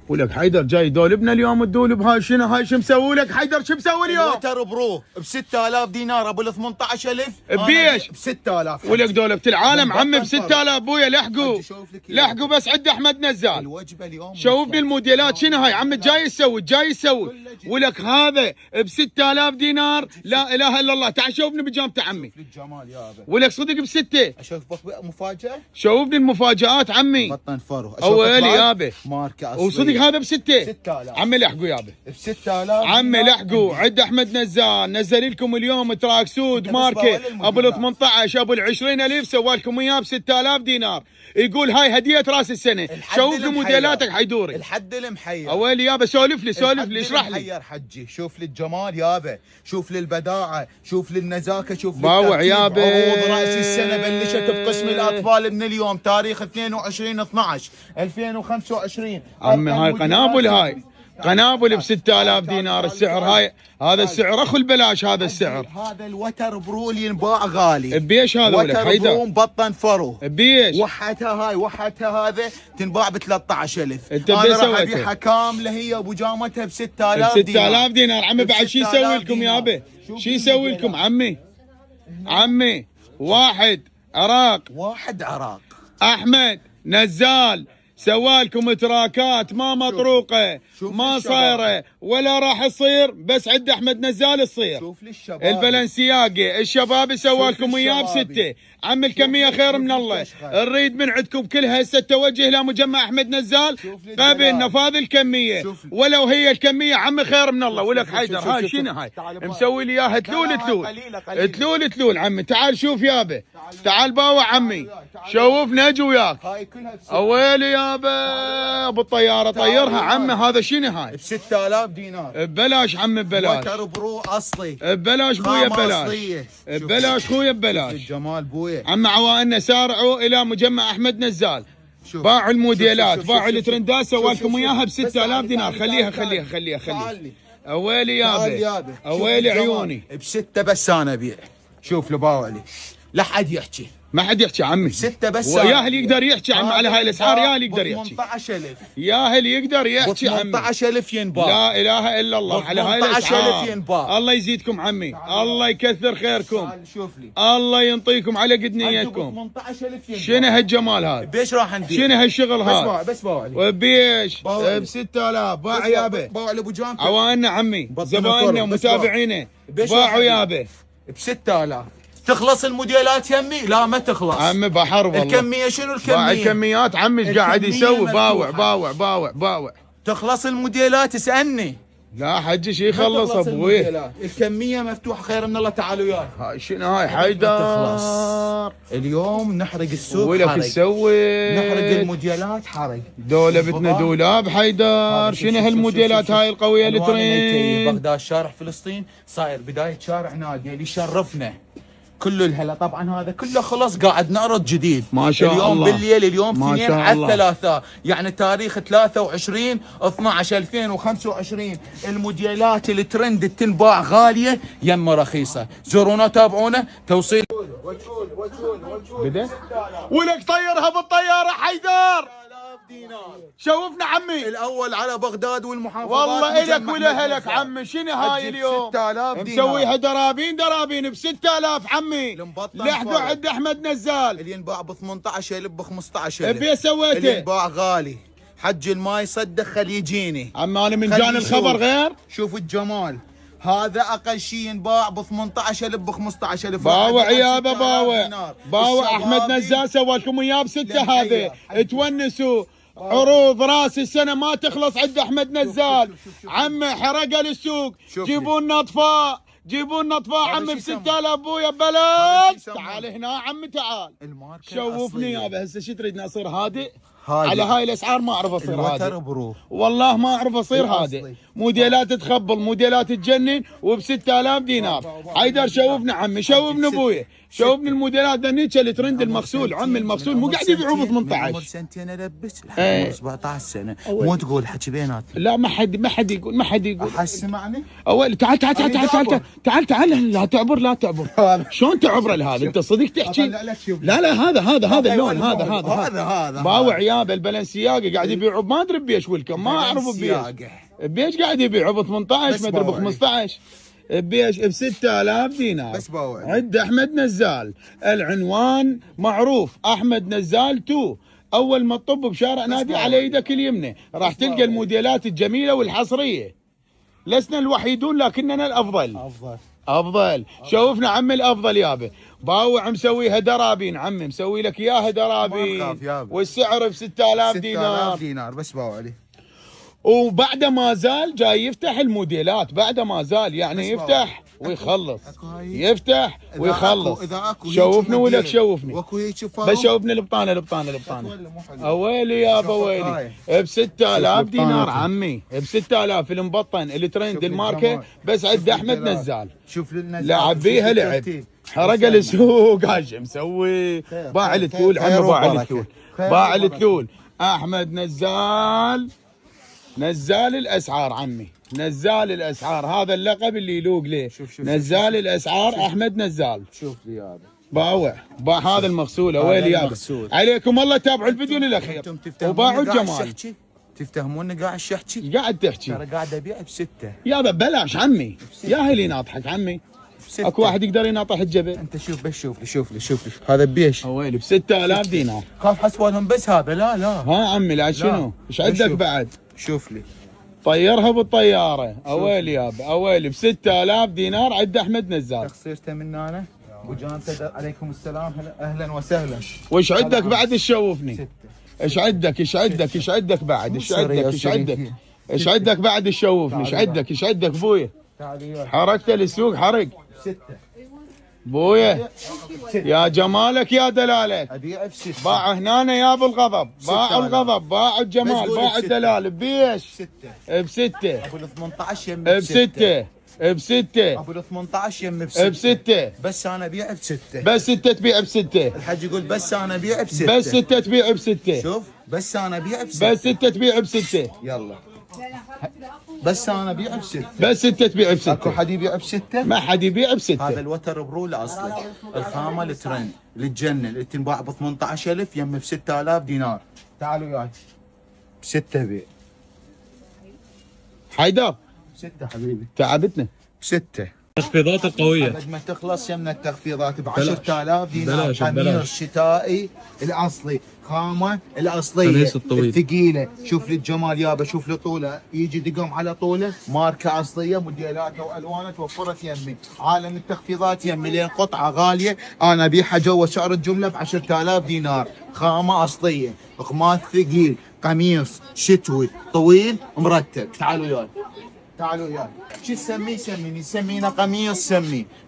ولك حيدر جاي دولبنا اليوم الدولب هاي شنو هاي شو مسوي لك حيدر شو مسوي اليوم؟ الوتر برو ب 6000 دينار ابو ال 18000 بيش؟ ب 6000 ولك دولبة العالم عمي ب 6000 بويا لحقوا لحقوا بس عند احمد نزال الوجبه اليوم شوفني الموديلات شنو هاي عمي جاي يسوي ولك هذا ب 6000 دينار لا اله الا الله تعال شوفني بجامته عمي الجمال يابا ولك صدق بستة اشوف مفاجاه شوفني المفاجآت عمي بطن فرو اولي يابا ماركه اصليه وصدق هذا بستة 6000 عمي لحقوا يابا ب 6000 عمي لحقوا عند احمد نزال نزل لكم اليوم تراك سود ماركه ابو ال 18 ابو ال 20000 سوى لكم اياه ب 6000 دينار يقول هاي هديه راس السنه شوف لي موديلاتك حيدوري الحد المحير اويلي يابا سولف لي اشرح لي محير حجي شوف لي الجمال يابا شوف لي البداعه شوف لي النزاكه شوف لي باوع يابا عروض راس السنه بلشت بقسم الاطفال من اليوم تاريخ 22 12 2025 عمي هاي قنابل ب 6000 دينار السعر هاي هذا السعر اخو البلاش هذا السعر هذا الوتر برو اللي ينباع غالي بيش هذا ولك حيدر وتر برو مبطن فرو بيش وحتها هذا تنباع ب 13000 انت انا بيش راح سويته ابيعها كامله هي ابو جامتها ب 6000 ب 6000 دينار عمي بعد شو يسوي لكم يابا شو يسوي لكم عمي واحد عراق احمد نزال سوالكم تراكات ما مطروقه ما صايره ولا راح تصير بس عند احمد نزال تصير شوف لي الشباب البلنسياجي الشباب سوالكم اياه بسته عم الكميه خير من الله نريد من عندكم كلها هسه التوجه الى مجمع احمد نزال قبل نفاذ الكميه ولو هي الكميه عمي خير من الله ولك حيدر هاي شنو هاي مسوي لي اياها تلول عمي تعال شوف يابا تعال باوع عمي شوفنا اجي وياك اويلي يابا بالطياره طيرها عمي هذا شنو هاي ب 6000 دينار ببلاش عمي ببلاش وتر برو اصلي ببلاش بويا ببلاش خويا ببلاش الجمال بويا عمي عوائلنا سارعوا الى مجمع احمد نزال باعوا الموديلات باعوا الترندات سوالكم اياها ب 6000 دينار خليها اويلي يابا اويلي عيوني بستة بس انا ابيع شوف لباوعلي لا حد يحكي ما حد يحكي عمي ستة بس وياهل يقدر يحكي عمي على هاي الاسعار ياهل يقدر يحكي 18000 ياهل يقدر يحكي عمي 18000 ينباع لا اله الا الله على هاي الاسعار 18000 ينباع الله يزيدكم عمي الله يكثر خيركم شوف لي الله ينطيكم على قد نيتكم 18000 ينباع شنو هالجمال هذا بيش راح ندير شنو هالشغل هذا بس باوع وبيش ب 6000 باع يابا باوع لابو جامع عوائلنا عمي زبايننا ومتابعينا باعوا يابا ب 6000 تخلص الموديلات يمي لا ما تخلص عمي بحر والله الكميه شنو الكميه باع الكميات عمي ايش قاعد يسوي باوع تخلص الموديلات اسالني لا حجي شي يخلص ابوي الكميه مفتوحه خير من الله تعال وياي هاي شنو هاي حيدر اليوم نحرق السوق ولك حرق تسوي نحرق الموديلات حرق دولبتنا دولاب حيدر شنو هالموديلات هاي القويه الترين بغداد شارع فلسطين صاير بدايه شارع نادي اللي يشرفنا كله الهلا طبعا هذا كله خلص قاعد نعرض جديد ما شاء اليوم الله بالليل اليوم 2 على الله. 3 يعني تاريخ 23 12 2025 الموديلات الترند تنباع غاليه يمه رخيصه زورونا تابعونا توصيل بدا ولك طيرها بالطياره حيدر دينار شوفنا عمي الاول على بغداد والمحافظات والله الك ولاهلك عمي شنو هاي اليوم 6000 دينار مسويها درابين ب 6000 عمي لحقوا عند احمد نزال اللي ينباع ب 18000 ب 15000 ابي سويته اللي ينباع غالي حج ما يصدق خلي يجيني عمي انا من جاني الخبر غير شوف الجمال هذا اقل شيء ينباع ب 18000 ب 15000 باوع يابا باوع احمد نزال سوى لكم اياه بسته هذا تونسوا عروض راس السنه ما تخلص عند احمد نزال عمي حرق السوق جيبوا لنا اطفاء عمي ب 6000 ابويا ببلاش تعال هنا عمي تعال شوفني يابا هسه شو تريد اصير هادئ على هاي الاسعار ما اعرف اصير هادئ والله ما اعرف اصير هادئ موديلات تخبل موديلات تجنن وب 6000 دينار حيدر شوفنا عمي شوفنا ابويا شوفني الموديلات ذنيك الترند المغسول عمي المغسول مو قاعد يبيعوه ب 18 عمر سنتين البس لحد 17 سنه مو تقول حكي بيناتنا لا ما حد يقول اسمعني اول تعال لا تعبر شلون تعبر لهذا انت صدق تحكي لا هذا اللون هذا باوع يابا البلنسياجا قاعد يبيعوا ما ادري بيش والكم ما اعرف بيش. بيش قاعد يبيعوا ب 18 ما ادري ب 15 بيش ب 6000 دينار. بس باوع عند احمد نزال. العنوان معروف احمد نزال 2. اول ما تطب بشارع نادي على يدك اليمنى راح تلقى الموديلات الجميله والحصريه. لسنا الوحيدون لكننا الافضل. افضل. شوفنا عمي الافضل يابا. باوع مسويها درابين عمي، مسوي لك اياها درابين والسعر ب 6000 دينار. 6000 دينار بس باوع عليه. وبعد ما زال جاي يفتح الموديلات، بعد ما زال يعني يفتح ويخلص، يفتح ويخلص. شوفني ولك شوفني، بس شوفني البطانه. اويلي يابا ويلي ب 6000 دينار عمي، ب 6000 المبطن الترند الماركه بس عند احمد نزال. شوف لعب بيها لعب، حرق السوق هاش مسوي. باع التلول عمي، باع التلول. احمد نزال، نزال الاسعار عمي، نزال الاسعار، هذا اللقب اللي يلوق ليه. شوف نزال الاسعار احمد نزال. شوف لي هذا باوع هذا المغسول. ويلي يابا عليكم الله تابعوا الفيديو للاخير وباعوا الجمال. تفتهمون قاعد الشحكي؟ قاعد تحكي ترى قاعد ابيع ب6 يابا ببلاش عمي. يا هلي ناطحك عمي، اكو واحد يقدر يناطح الجبل. انت شوف بس شوف لي هذا ببيش. ويلي ب 6000 دينار. خاف حسبوا لهم بس هذا. لا ها عمي لا شنو؟ ايش عندك بعد؟ شوف لي طيرها بالطياره. اويلي يابا اويلي ب 6000 دينار عند احمد نزال. تخسرته من انا وجان تدر. عليكم السلام، اهلا وسهلا. وش عندك بعد تشوفني؟ ايش عندك بعد؟ ايش عندك بعد تشوفني؟ ايش عندك بويا؟ حركت السوق حرق 6 بويا. يا جمالك يا دلالك. ابيع ب6. باع هنا يا ابو الغضب، باع الغضب، باع الجمال، باع الدلال. بيش؟ ب6. ابو ال 18 يم ب6. ابو ال 18 يم ب6. بس انا ابيع ب6. بس 6 تبيع ب6. الحاج يقول بس انا ابيع ب6. بس 6 تبيع ب6. شوف بس انا ابيع ب6. بس 6 تبيع ب6. يلا بس انا ابيع ب6. بس 6 تبيع ب6. اكو حد يبيع ب6؟ ما حد يبيع ب6. هذا الوتر برو الاصلي، الخامه الترند اللي تجنن، اللي تنباع ب 18000 يم ب 6000 دينار. تعالوا وياي ب6 بيع. حيدر ب6 حبيبي، تعبتنا. ب6 التخفيضات القوية. بعد ما تخلص يمنا التخفيضات ب 10000 دينار. حمير الشتائي الاصلي، خامه الاصليه الثقيله. شوف لي الجمال يابا، شوف لي طوله، يجي دقم على طوله، ماركه اصليه، موديلاته والوانه توفرت يمي. عالم التخفيضات يمي، لين قطعه غاليه انا ابيعها جوا سعر الجمله ب 10000 دينار. خامه اصليه، قماش ثقيل، قميص شتوي طويل مرتب. تعالوا وياي، تعالوا وياي. شو تسميه؟ سمينا قميص،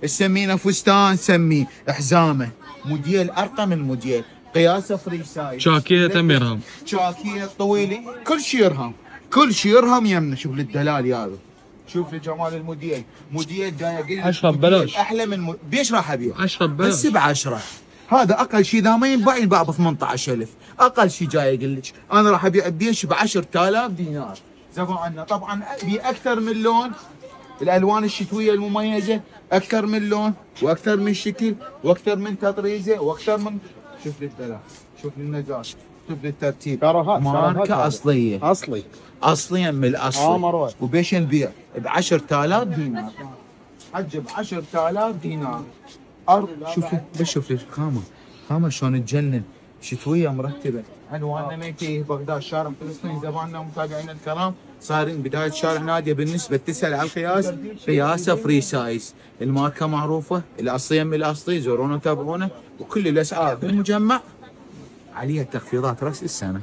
سمينا فستان، سميه حزامه، موديل ارقى من موديل، قياسه فري سايز، شاكية تم يرهم، شاكية طويلة، كل شيء يرهم يمنا. شوف لي الدلال هذا، شوف لي جمال الموديل. موديل جاي اقول لك 10 ببلاش، احلى من بيش راح ابيع 10 ببلاش بس ب10. هذا اقل شيء، اذا ما ينباع ب 18000. اقل شيء جاي اقول لك انا راح ابيع بيش ب 10000 دينار. زبائننا طبعا باكثر من لون، الالوان الشتويه المميزه اكثر من لون واكثر من شكل واكثر من تطريزه واكثر من. شوف لي الدلال، شوف لي النجاح، شوف لي الترتيب. ماركه اصليه، اصليه من الاصل. وبيش نبيع ب 10000 دينار. حج ب 10000 دينار. شوف لي بس، شوف لي خامه شلون تجنن، شتويه مرتبه. عنواننا ميتيه بغداد، شارع فلسطين. زبائننا ومتابعينا الكرام، صارين بدايه شارع ناديه. بالنسبه تسال على القياس، قياسه فري سايز، الماركه معروفه، الاصليه من الاصلي. زورونا وتابعونا، وكل الاسعار بالمجمع عليها تخفيضات راس السنه.